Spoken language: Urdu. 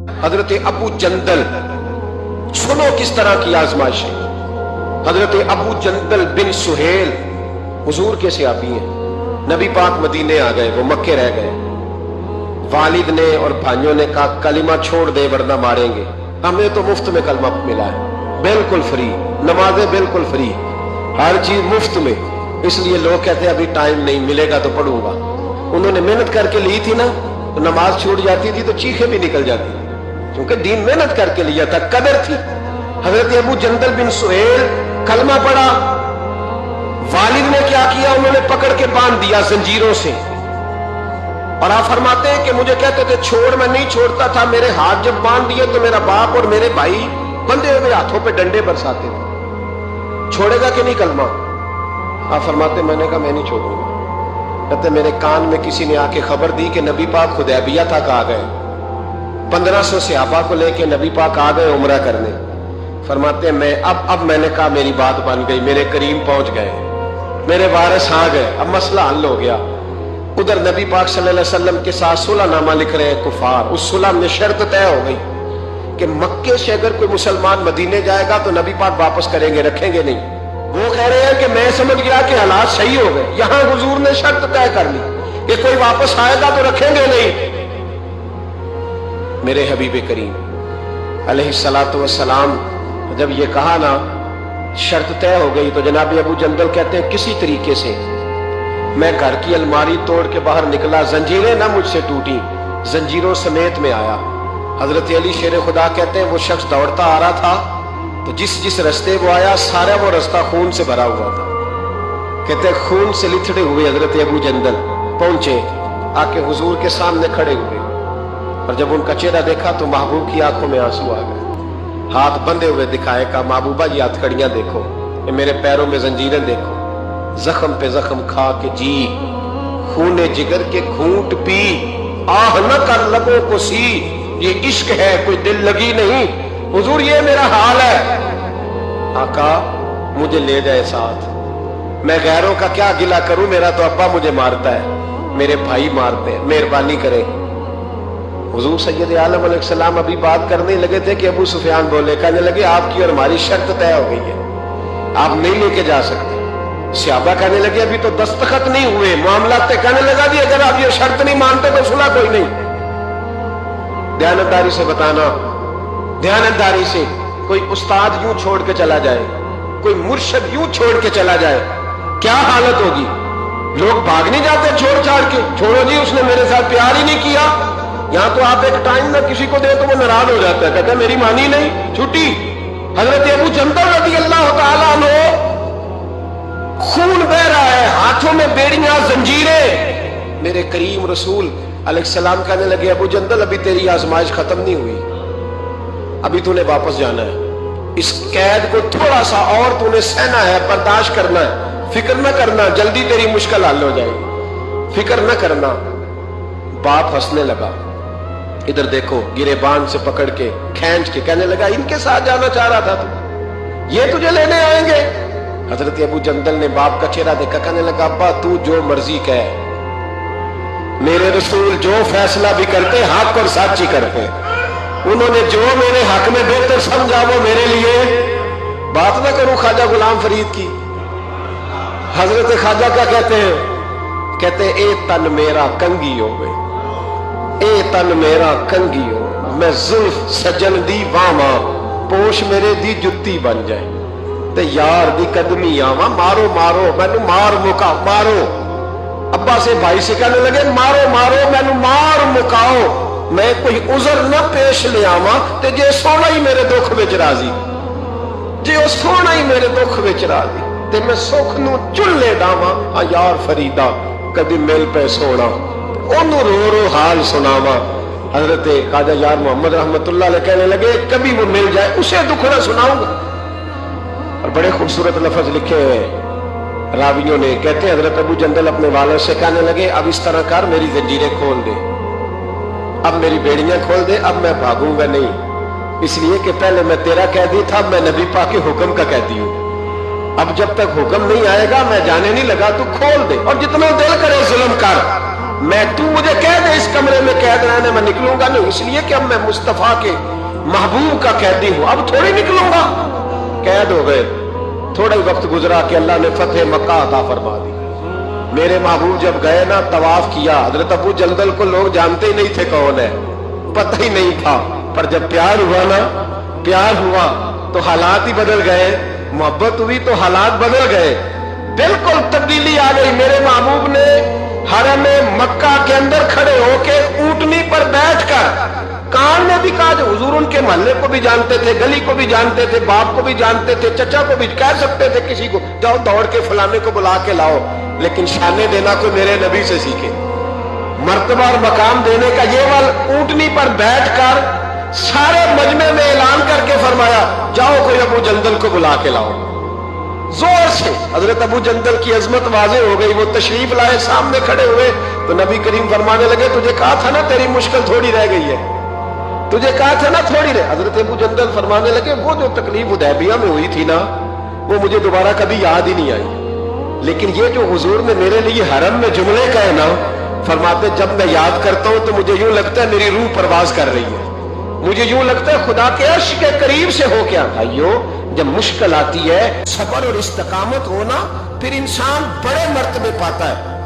حضرت ابو جندل، سنو کس طرح کی آزمائش ہے۔ حضرت ابو جندل بن سہیل حضور کے صحابی ہیں، نبی پاک مدینے آ گئے، وہ مکے رہ گئے، والد نے اور بھائیوں نے کہا کلمہ چھوڑ دے ورنہ ماریں گے، ہمیں تو مفت میں کلمہ ملا ہے، بالکل فری، نمازیں بالکل فری، ہر چیز مفت میں، اس لیے لوگ کہتے ہیں ابھی ٹائم نہیں ملے گا تو پڑھوں گا۔ انہوں نے محنت کر کے لی تھی نا، تو نماز چھوٹ جاتی تھی تو چیخیں بھی نکل جاتی تھی، کیونکہ دین محنت کر کے لیا تھا، قدر تھی۔ حضرت ابو جندل بن سہیل کلمہ پڑھا، والد نے کیا کیا، انہوں نے پکڑ کے باندھ دیا زنجیروں سے، اور آپ فرماتے ہیں کہ مجھے کہتے تھے چھوڑ، میں نہیں چھوڑتا تھا، میرے ہاتھ جب باندھ دیے تو میرا باپ اور میرے بھائی بندھے ہوئے ہاتھوں پہ ڈنڈے برساتے تھے، چھوڑے گا کہ نہیں کلمہ؟ آپ فرماتے میں نے کہا میں نہیں چھوڑوں گا۔ کہتے میرے کان میں کسی نے آ کے خبر دی کہ نبی پاک حدیبیہ تک آ گئے، 1500 صحابہ کو لے کے نبی پاک آ گئے عمرہ کرنے۔ فرماتے ہیں میں اب میں نے کہا میری بات بن گئی، میرے کریم پہنچ گئے، میرے وارث آ گئے، اب مسئلہ حل ہو گیا۔ ادھر نبی پاک صلی اللہ علیہ وسلم کے ساتھ صلح نامہ لکھ رہے ہیں کفار، اس صلح میں شرط طے ہو گئی کہ مکے سے اگر کوئی مسلمان مدینے جائے گا تو نبی پاک واپس کریں گے، رکھیں گے نہیں۔ وہ کہہ رہے ہیں کہ میں سمجھ گیا کہ حالات صحیح ہو گئے، یہاں حضور نے شرط طے کر لی کہ کوئی واپس آئے گا تو رکھیں گے نہیں۔ میرے حبیب کریم علیہ الصلوۃ والسلام جب یہ کہا نا شرط طے ہو گئی، تو جناب ابو جندل کہتے ہیں کسی طریقے سے میں گھر کی الماری توڑ کے باہر نکلا، زنجیریں نہ مجھ سے ٹوٹی، زنجیروں سمیت میں آیا۔ حضرت علی شیر خدا کہتے ہیں وہ شخص دوڑتا آ رہا تھا تو جس رستے وہ آیا سارا وہ رستہ خون سے بھرا ہوا تھا۔ کہتے ہیں خون سے لتھڑے ہوئے حضرت ابو جندل پہنچے، آ کے حضور کے سامنے کھڑے ہوئے، اور جب ان کا چہرہ دیکھا تو محبوب کی آنکھوں میں آنسو آ گئے، ہاتھ بندھے ہوئے دکھائے، کہا محبوبہ یہ ہتھ کڑیاں دیکھو، یہ میرے پیروں میں زنجیریں دیکھو، زخم پہ زخم کھا کے جی، خون جگر کے گھونٹ پی، آہ نہ کر لبوں کو سی، یہ عشق ہے کوئی دل لگی نہیں، حضور یہ میرا حال ہے۔ آقا مجھے لے جائے ساتھ، میں غیروں کا کیا گلہ کروں، میرا تو ابا مجھے مارتا ہے، میرے بھائی مارتے ہیں، مہربانی کرے۔ حضور سید عالم علیہ السلام ابھی بات کرنے لگے تھے کہ ابو سفیان بولے، کہنے لگے آپ کی اور ہماری شرط طے ہو گئی ہے، آپ نہیں لے کے جا سکتے۔ صحابہ کہنے لگے ابھی تو دستخط نہیں ہوئے، معاملات کہنے لگا جی اگر آپ یہ شرط نہیں مانتے تو صلح کوئی نہیں۔ دیانتداری سے بتانا، دیانتداری سے، کوئی استاد یوں چھوڑ کے چلا جائے، کوئی مرشد یوں چھوڑ کے چلا جائے، کیا حالت ہوگی؟ لوگ بھاگ نہیں جاتے چھوڑ چھاڑ کے، چھوڑو جی اس نے میرے ساتھ پیار ہی نہیں کیا۔ یہاں تو آپ ایک ٹائم نہ کسی کو دے تو وہ ناراض ہو جاتا ہے، کہتا ہے میری مانی نہیں، چھٹی۔ حضرت ابو جندل رضی اللہ تعالیٰ عنہ خون بہ رہا ہے، ہاتھوں میں بیڑیاں زنجیریں، میرے کریم رسول علیہ السلام کہنے لگے ابو جندل ابھی تیری آزمائش ختم نہیں ہوئی، ابھی تو نے واپس جانا ہے، اس قید کو تھوڑا سا اور تو نے سہنا ہے، برداشت کرنا ہے، فکر نہ کرنا جلدی تیری مشکل حل ہو جائے گی، فکر نہ کرنا۔ باپ ہنسنے لگا، ادھر دیکھو گریبان سے پکڑ کے کھینچ کے کہنے لگا ان کے ساتھ جانا چاہ رہا تھا تو یہ تجھے لینے آئیں گے؟ حضرت ابو جندل نے باپ کا چہرہ دیکھا، کہنے لگا ابا تو جو مرضی کہے، میرے رسول جو فیصلہ بھی کرتے حق اور سچ ہی کرتے، انہوں نے جو میرے حق میں بہتر سمجھا وہ میرے لیے۔ بات نہ کروں خواجہ غلام فرید کی، حضرت خواجہ کیا کہتے ہیں؟ کہتے ہیں اے تن میرا کنگی ہوئے، اے تن میرا کنگی ہو، میں زلف سجن دی واما، پوش میرے دی جتی بن جائے، تے یار دی قدمی آواں، مارو مارو مینو مار مکا، مارو۔ ابا سے بھائی سے کہنے لگے مارو مارو مینو مار مکاؤ، میں کوئی عذر نہ پیش لے آواں تے جے سونا ہی میرے دکھ وچ راضی، جے او سونا ہی میرے دکھ وچ راضی تے میں سکھ نو چلے ڈاواں، ہاں یار فریدا کدی مل پے سونا، انہوں رو رو حال سناواں۔ حضرت خواجہ یار محمد رحمت اللہ علیہ کہنے لگے کبھی وہ مل جائے اسے دکھ نہ سناؤں گا۔ اور بڑے خوبصورت لفظ لکھے ہوئے راویوں نے، کہتے ہیں حضرت ابو جندل اپنے والد سے کہنے لگے اب اس طرح کر میری زنجیریں کھول دے، اب میری بیڑیاں کھول دے، اب میں بھاگوں گا نہیں، اس لیے کہ پہلے میں تیرا قیدی تھا، میں نبی پاک کے حکم کا قیدی ہوں، اب جب تک حکم نہیں آئے گا میں جانے نہیں لگا، تو کھول دے اور جتنا دل کرے ظلم کر، میں تو مجھے کہہ دے اس کمرے میں قید رہنے، میں نکلوں گا نہیں، اس لیے کہ اب میں مصطفیٰ کے محبوب کا قیدی ہوں، اب تھوڑی نکلوں گا۔ قید ہو گئے، تھوڑا ہی وقت گزرا کہ اللہ نے فتح مکہ عطا فرما دی۔ میرے محبوب جب گئے نا، طواف کیا، حضرت ابو جندل کو لوگ جانتے ہی نہیں تھے کون ہے، پتہ ہی نہیں تھا، پر جب پیار ہوا نا، پیار ہوا تو حالات ہی بدل گئے، محبت ہوئی تو حالات بدل گئے، بالکل تبدیلی آ گئی۔ میرے محبوب نے حرم مکہ کے اندر کھڑے ہو کے اونٹنی پر بیٹھ کر کان نے بھی کہا، جو حضور ان کے محلے کو بھی جانتے تھے، گلی کو بھی جانتے تھے، باپ کو بھی جانتے تھے، چچا کو بھی کہہ سکتے تھے کسی کو، جاؤ دوڑ کے فلانے کو بلا کے لاؤ، لیکن شانے دینا کو میرے نبی سے سیکھے، مرتبہ اور مقام دینے کا یہ وال اونٹنی پر بیٹھ کر سارے مجمع میں اعلان کر کے فرمایا، جاؤ کوئی ابو جندل کو بلا کے لاؤ۔ زور سے حضرت ابو جندل کی عظمت واضح ہو گئی، وہ تشریف لائے، سامنے کھڑے ہوئے تو نبی کریم فرمانے لگے، تجھے کہا تھا نا تیری مشکل تھوڑی رہ گئی ہے، تجھے کہا تھا نا تھوڑی رہ۔ حضرت ابو جندل فرمانے لگے، وہ جو تکلیف حدیبیہ میں ہوئی تھی نا، وہ مجھے دوبارہ کبھی یاد ہی نہیں آئی، لیکن یہ جو حضور نے میرے لیے حرم میں جملے کہے نا، فرماتے جب میں یاد کرتا ہوں تو مجھے یوں لگتا ہے میری روح پرواز کر رہی ہے، مجھے یوں لگتا ہے خدا کے عرش کے قریب سے ہو کے آئیو۔ جب مشکل آتی ہے، صبر اور استقامت ہونا، پھر انسان بڑے مرتبے پاتا ہے۔